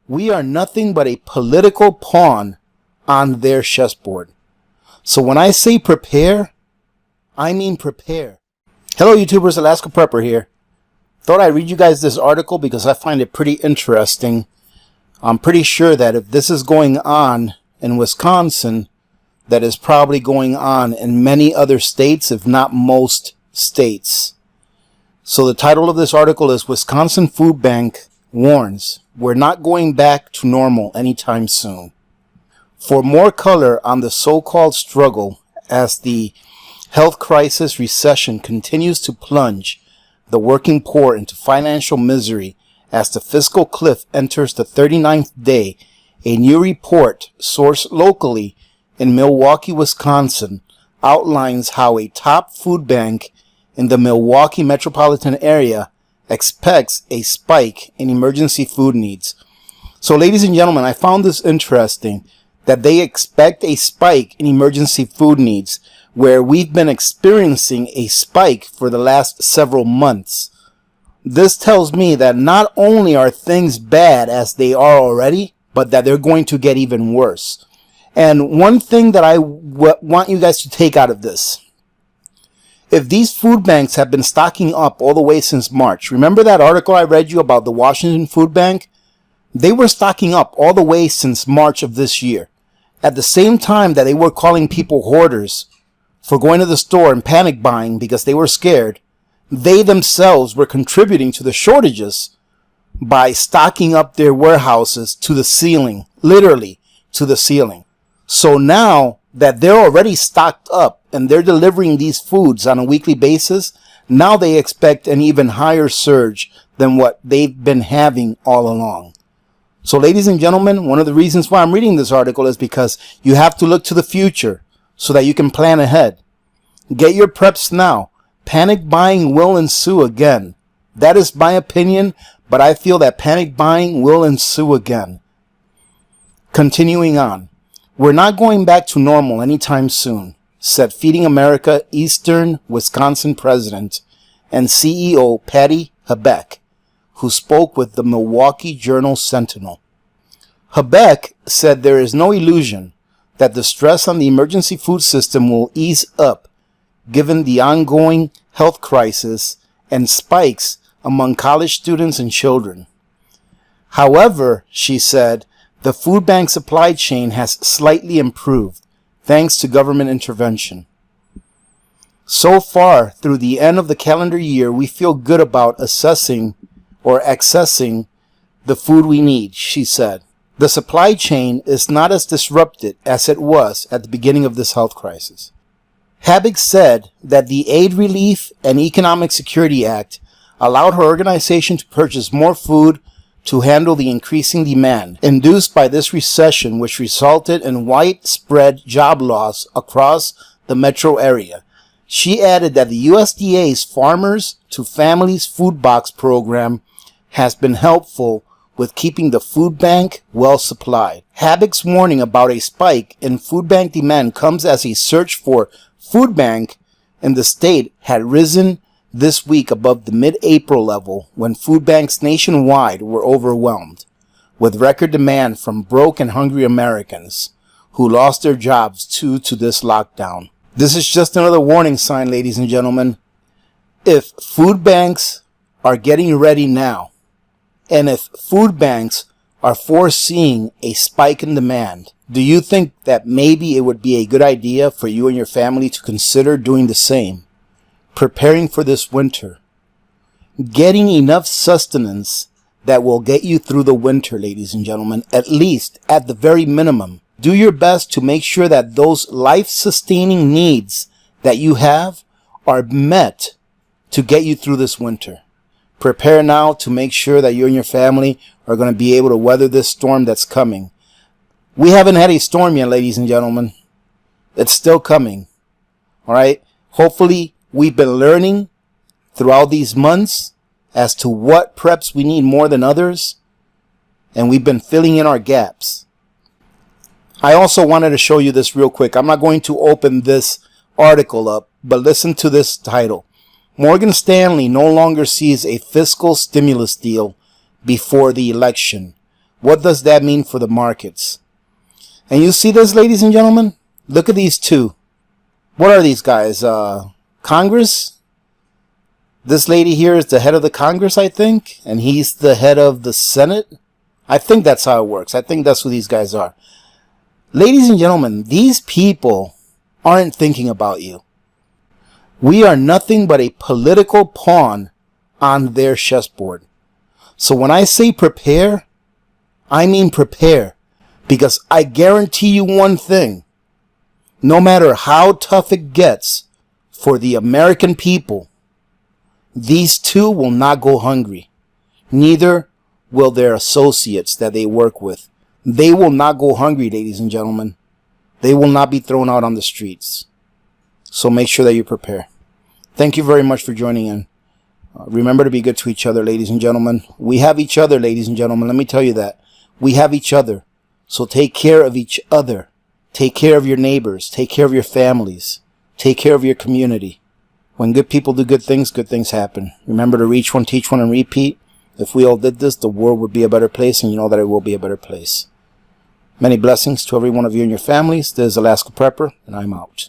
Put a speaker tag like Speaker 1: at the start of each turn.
Speaker 1: We are nothing but a political pawn on their chessboard. So when I say prepare, I mean prepare. Hello YouTubers, Alaska Prepper here. Thought I'd read you guys this article because I find it pretty interesting. I'm pretty sure that if this is going on in Wisconsin, that is probably going on in many other states, if not most states. So the title of this article is Wisconsin Food Bank Warns, We're Not Going Back to Normal Anytime Soon. For more color on the so-called struggle as the health crisis recession continues to plunge the working poor into financial misery as the fiscal cliff enters the 39th day, a new report sourced locally in Milwaukee, Wisconsin, outlines how a top food bank in the Milwaukee metropolitan area expects a spike in emergency food needs. So, ladies and gentlemen, I found this interesting that they expect a spike in emergency food needs, where we've been experiencing a spike for the last several months. This tells me that not only are things bad as they are already, but that they're going to get even worse. And one thing that I want you guys to take out of this, if these food banks have been stocking up all the way since March, remember that article I read you about the Washington Food Bank? They were stocking up all the way since March of this year. At the same time that they were calling people hoarders for going to the store and panic buying because they were scared, they themselves were contributing to the shortages by stocking up their warehouses to the ceiling, literally to the ceiling. So now that they're already stocked up and they're delivering these foods on a weekly basis, now they expect an even higher surge than what they've been having all along. So ladies and gentlemen, one of the reasons why I'm reading this article is because you have to look to the future so that you can plan ahead. Get your preps now. Panic buying will ensue again. That is my opinion, but I feel that panic buying will ensue again. Continuing on. We're not going back to normal anytime soon, said Feeding America Eastern Wisconsin President and CEO Patty Habeck, who spoke with the Milwaukee Journal-Sentinel. Habeck said there is no illusion that the stress on the emergency food system will ease up given the ongoing health crisis and spikes among college students and children. However, she said, the food bank supply chain has slightly improved thanks to government intervention. So far, through the end of the calendar year, we feel good about accessing the food we need, she said. The supply chain is not as disrupted as it was at the beginning of this health crisis. Habeck said that the Aid Relief and Economic Security Act allowed her organization to purchase more food to handle the increasing demand induced by this recession, which resulted in widespread job loss across the metro area. She added that the USDA's Farmers to Families Food Box program has been helpful with keeping the food bank well supplied. Habeck's warning about a spike in food bank demand comes as a search for food bank in the state had risen this week above the mid-April level when food banks nationwide were overwhelmed with record demand from broke and hungry Americans who lost their jobs due to this lockdown. This is just another warning sign, ladies and gentlemen. If food banks are getting ready now, and if food banks are foreseeing a spike in demand, do you think that maybe it would be a good idea for you and your family to consider doing the same? Preparing for this winter. Getting enough sustenance that will get you through the winter, ladies and gentlemen, at least at the very minimum. Do your best to make sure that those life-sustaining needs that you have are met to get you through this winter. Prepare now to make sure that you and your family are going to be able to weather this storm that's coming. We haven't had a storm yet, ladies and gentlemen. It's still coming. All right? Hopefully, we've been learning throughout these months as to what preps we need more than others, and we've been filling in our gaps. I also wanted to show you this real quick. I'm not going to open this article up, but listen to this title. Morgan Stanley no longer sees a fiscal stimulus deal before the election, What does that mean for the markets? And you see this, ladies and gentlemen? Look at these two. What are these guys? Congress? This lady here is the head of the Congress, I think. And he's the head of the Senate. I think that's how it works. I think that's who these guys are. Ladies and gentlemen, these people aren't thinking about you. We are nothing but a political pawn on their chessboard. So when I say prepare, I mean prepare. Because I guarantee you one thing. No matter how tough it gets for the American people, these two will not go hungry. Neither will their associates that they work with. They will not go hungry, ladies and gentlemen. They will not be thrown out on the streets. So make sure that you prepare. Thank you very much for joining in. Remember to be good to each other, ladies and gentlemen. We have each other, ladies and gentlemen. Let me tell you that. We have each other. So take care of each other. Take care of your neighbors. Take care of your families. Take care of your community. When good people do good things happen. Remember to reach one, teach one, and repeat. If we all did this, the world would be a better place, and you know that it will be a better place. Many blessings to every one of you and your families. This is Alaska Prepper, and I'm out.